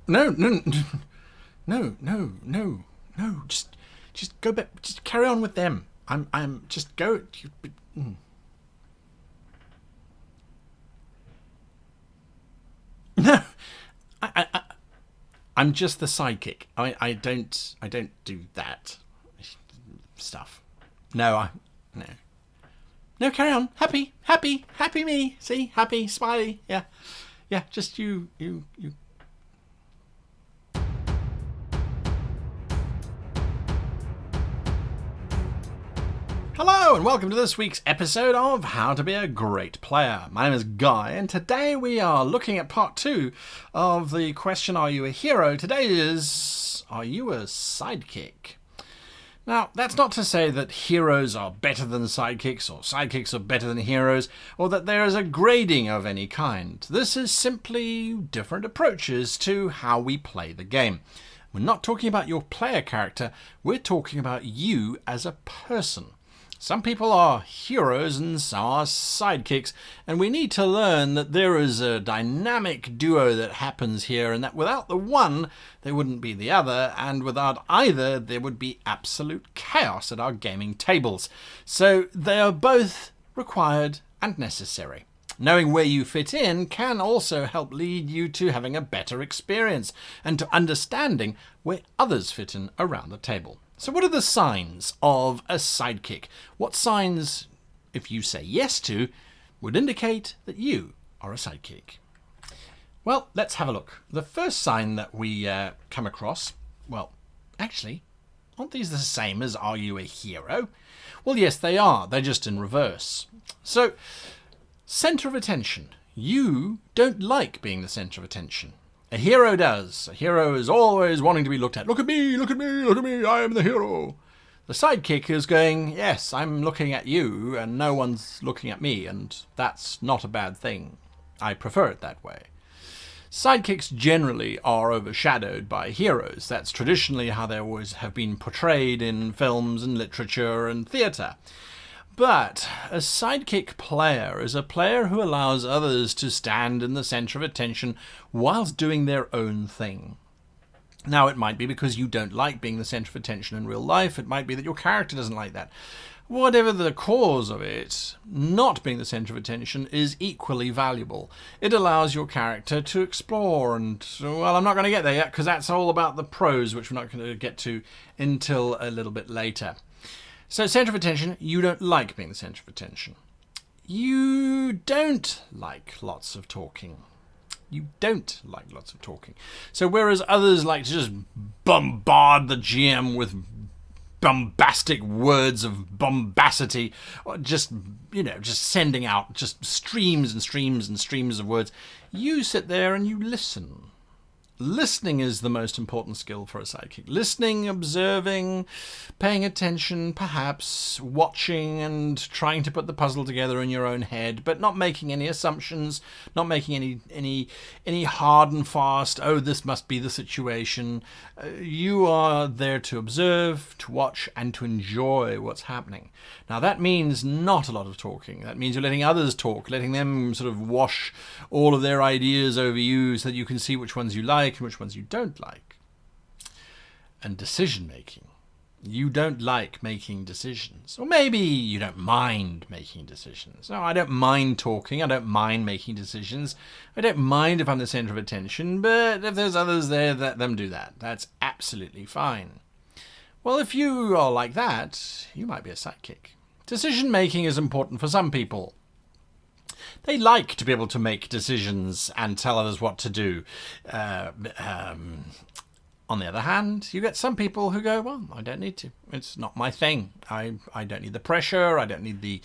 No, no, no, no, no, no. Just go back. Just carry on with them. I'm. Just go. No, I, I'm just the sidekick. I don't do that stuff. No, no. No, carry on. Happy, happy, happy me. See, happy, smiley. Yeah, yeah. Just you. Hello and welcome to this week's episode of How to Be a Great Player. My name is Guy and today we are looking at part 2 of the question, are you a hero? Today is, are you a sidekick? Now, that's not to say that heroes are better than sidekicks or sidekicks are better than heroes or that there is a grading of any kind. This is simply different approaches to how we play the game. We're not talking about your player character, we're talking about you as a person. Some people are heroes and some are sidekicks, and we need to learn that there is a dynamic duo that happens here, and that without the one, there wouldn't be the other, and without either, there would be absolute chaos at our gaming tables. So they are both required and necessary. Knowing where you fit in can also help lead you to having a better experience and to understanding where others fit in around the table. So what are the signs of a sidekick? What signs, if you say yes to, would indicate that you are a sidekick? Well, let's have a look. The first sign that we come across, well, actually, aren't these the same as are you a hero? Well, yes, they are. They're just in reverse. So, center of attention. You don't like being the center of attention. A hero does. A hero is always wanting to be looked at. Look at me, look at me, look at me, I am the hero. The sidekick is going, yes, I'm looking at you and no one's looking at me, and that's not a bad thing. I prefer it that way. Sidekicks generally are overshadowed by heroes. That's traditionally how they always have been portrayed in films and literature and theatre. But a sidekick player is a player who allows others to stand in the centre of attention whilst doing their own thing. Now, it might be because you don't like being the centre of attention in real life. It might be that your character doesn't like that. Whatever the cause of it, not being the centre of attention is equally valuable. It allows your character to explore and, well, I'm not going to get there yet because that's all about the pros, which we're not going to get to until a little bit later. So, centre of attention, you don't like being the centre of attention. You don't like lots of talking. You don't like lots of talking. So, whereas others like to just bombard the GM with bombastic words of bombacity, or just sending out just streams and streams and streams of words, you sit there and you listen. Listening is the most important skill for a sidekick. Listening, observing, paying attention, perhaps watching and trying to put the puzzle together in your own head, but not making any assumptions, not making any hard and fast, oh, this must be the situation. You are there to observe, to watch, and to enjoy what's happening. Now, that means not a lot of talking. That means you're letting others talk, letting them sort of wash all of their ideas over you so that you can see which ones you like and which ones you don't like. And decision making. You don't like making decisions. Or maybe you don't mind making decisions. No, I don't mind talking. I don't mind making decisions. I don't mind if I'm the center of attention, but if there's others there, let them do that. That's absolutely fine. Well, if you are like that, you might be a sidekick. Decision making is important for some people. They like to be able to make decisions and tell others what to do. On the other hand, you get some people who go, well, I don't need to. It's not my thing. I don't need the pressure. I don't need the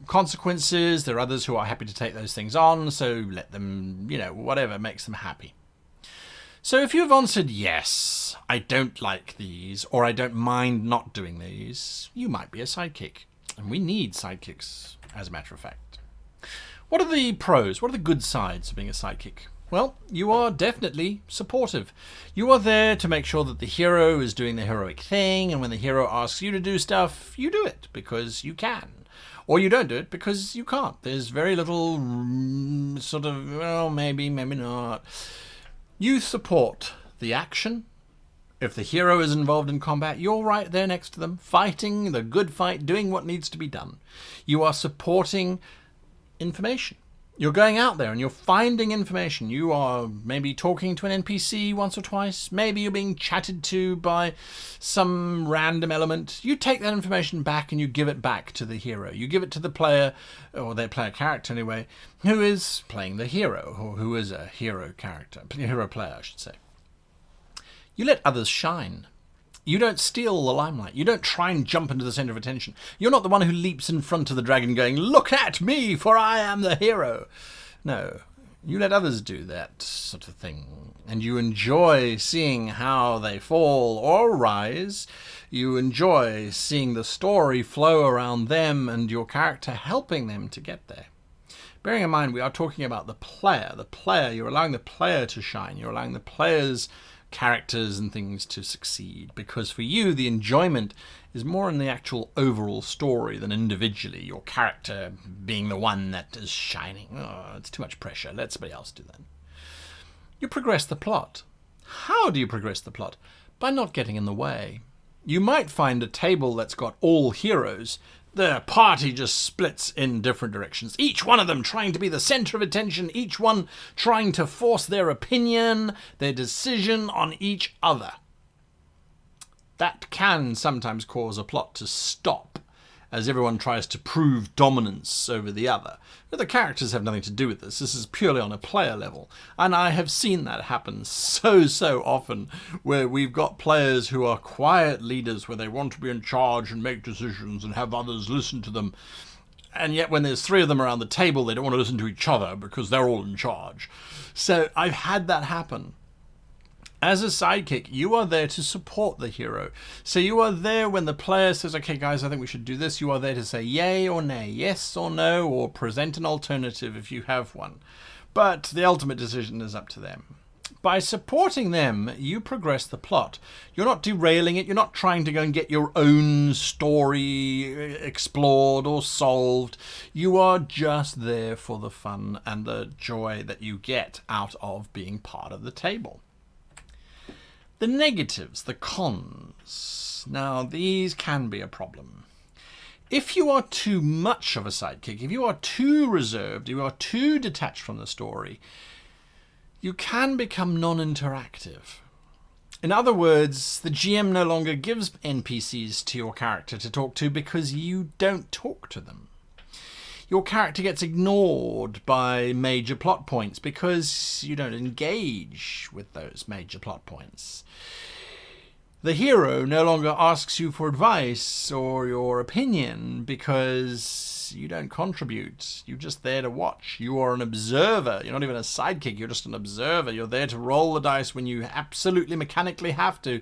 consequences. There are others who are happy to take those things on, so let them, whatever makes them happy. So if you've answered yes, I don't like these, or I don't mind not doing these, you might be a sidekick. And we need sidekicks, as a matter of fact. What are the pros? What are the good sides of being a sidekick? Well, you are definitely supportive. You are there to make sure that the hero is doing the heroic thing, and when the hero asks you to do stuff, you do it because you can. Or you don't do it because you can't. There's very little sort of, well, maybe, maybe not. You support the action. If the hero is involved in combat, you're right there next to them, fighting the good fight, doing what needs to be done. You are supporting information. You're going out there and you're finding information. You are maybe talking to an NPC once or twice. Maybe you're being chatted to by some random element. You take that information back and you give it back to the hero. You give it to the player, or their player character anyway, who is playing the hero, or who is a hero character, hero player, I should say. You let others shine. You don't steal the limelight. You don't try and jump into the center of attention. You're not the one who leaps in front of the dragon going, "Look at me, for I am the hero." No, you let others do that sort of thing. And you enjoy seeing how they fall or rise. You enjoy seeing the story flow around them and your character helping them to get there. Bearing in mind, we are talking about the player. The player, you're allowing the player to shine. You're allowing the player's characters and things to succeed, because for you the enjoyment is more in the actual overall story than individually your character being the one that is shining. Oh, it's too much pressure. Let somebody else do that. You progress the plot. How do you progress the plot? By not getting in the way. You might find a table that's got all heroes. The party just splits in different directions, each one of them trying to be the center of attention, each one trying to force their opinion, their decision on each other. That can sometimes cause a plot to stop, as everyone tries to prove dominance over the other. But the characters have nothing to do with this. This is purely on a player level. And I have seen that happen so often, where we've got players who are quiet leaders, where they want to be in charge and make decisions and have others listen to them. And yet when there's three of them around the table, they don't want to listen to each other because they're all in charge. So I've had that happen. As a sidekick, you are there to support the hero. So you are there when the player says, "Okay, guys, I think we should do this." You are there to say yay or nay, yes or no, or present an alternative if you have one. But the ultimate decision is up to them. By supporting them, you progress the plot. You're not derailing it. You're not trying to go and get your own story explored or solved. You are just there for the fun and the joy that you get out of being part of the table. The negatives, the cons. Now, these can be a problem. If you are too much of a sidekick, if you are too reserved, you are too detached from the story, you can become non-interactive. In other words, the GM no longer gives NPCs to your character to talk to because you don't talk to them. Your character gets ignored by major plot points because you don't engage with those major plot points. The hero no longer asks you for advice or your opinion because you don't contribute. You're just there to watch. You are an observer. You're not even a sidekick. You're just an observer. You're there to roll the dice when you absolutely mechanically have to,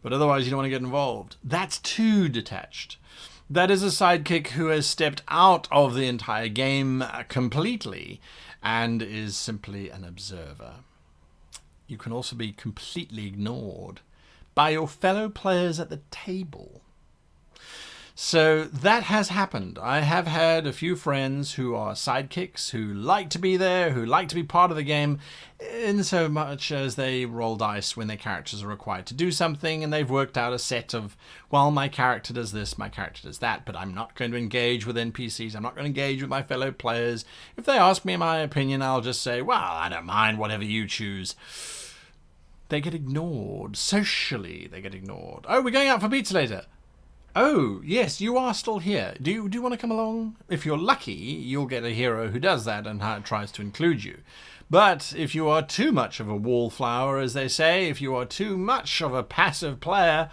but otherwise you don't want to get involved. That's too detached. That is a sidekick who has stepped out of the entire game completely and is simply an observer. You can also be completely ignored by your fellow players at the table. So that has happened. I have had a few friends who are sidekicks, who like to be there, who like to be part of the game, in so much as they roll dice when their characters are required to do something, and they've worked out a set of, well, my character does this, my character does that, but I'm not going to engage with NPCs, I'm not going to engage with my fellow players. If they ask me my opinion, I'll just say, well, I don't mind, whatever you choose. They get ignored. Socially, they get ignored. Oh, we're going out for pizza later. Oh, yes, you are still here. Do you want to come along? If you're lucky, you'll get a hero who does that and tries to include you. But if you are too much of a wallflower, as they say, if you are too much of a passive player,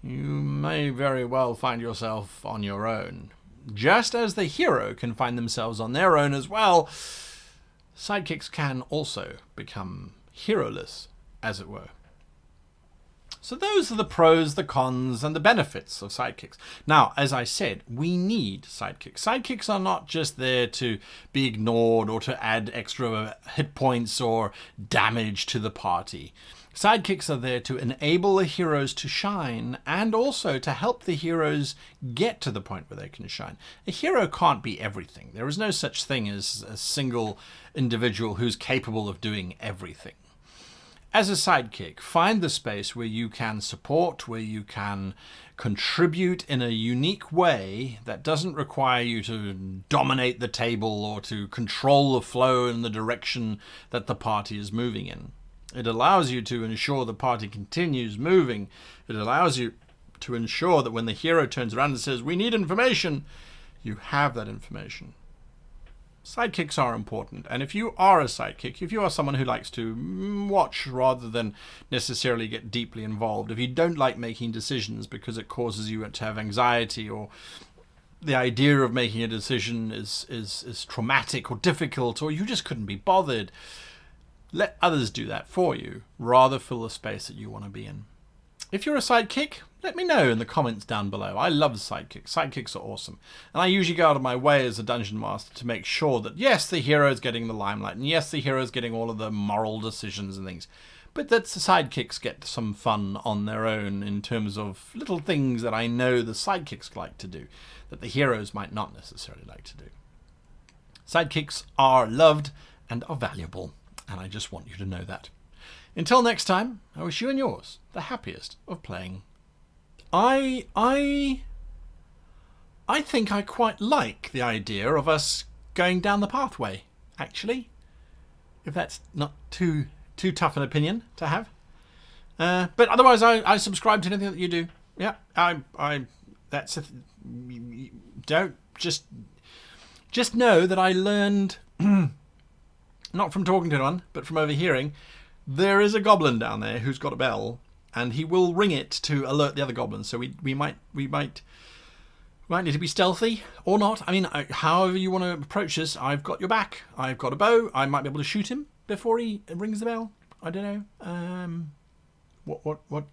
you may very well find yourself on your own. Just as the hero can find themselves on their own as well, sidekicks can also become heroless, as it were. So those are the pros, the cons, and the benefits of sidekicks. Now, as I said, we need sidekicks. Sidekicks are not just there to be ignored or to add extra hit points or damage to the party. Sidekicks are there to enable the heroes to shine and also to help the heroes get to the point where they can shine. A hero can't be everything. There is no such thing as a single individual who's capable of doing everything. as a sidekick, find the space where you can support, where you can contribute in a unique way that doesn't require you to dominate the table or to control the flow in the direction that the party is moving in. It allows you to ensure the party continues moving. It allows you to ensure that when the hero turns around and says, "We need information," you have that information. Sidekicks are important, and if you are a sidekick, if you are someone who likes to watch rather than necessarily get deeply involved, if you don't like making decisions because it causes you to have anxiety, or the idea of making a decision is traumatic or difficult, or you just couldn't be bothered, let others do that for you. Rather fill the space that you want to be in. If you're a sidekick, let me know in the comments down below. I love sidekicks. Sidekicks are awesome. And I usually go out of my way as a dungeon master to make sure that, yes, the hero is getting the limelight, and yes, the hero is getting all of the moral decisions and things, but that the sidekicks get some fun on their own in terms of little things that I know the sidekicks like to do, that the heroes might not necessarily like to do. Sidekicks are loved and are valuable, and I just want you to know that. Until next time, I wish you and yours the happiest of playing. I think I quite like the idea of us going down the pathway, actually. If that's not too tough an opinion to have. But otherwise, I subscribe to anything that you do. Yeah, don't just know that I learned, not from talking to anyone, but from overhearing. There is a goblin down there who's got a bell, and he will ring it to alert the other goblins. So we might need to be stealthy or not. I mean, however you want to approach this, I've got your back. I've got a bow. I might be able to shoot him before he rings the bell. I don't know. What?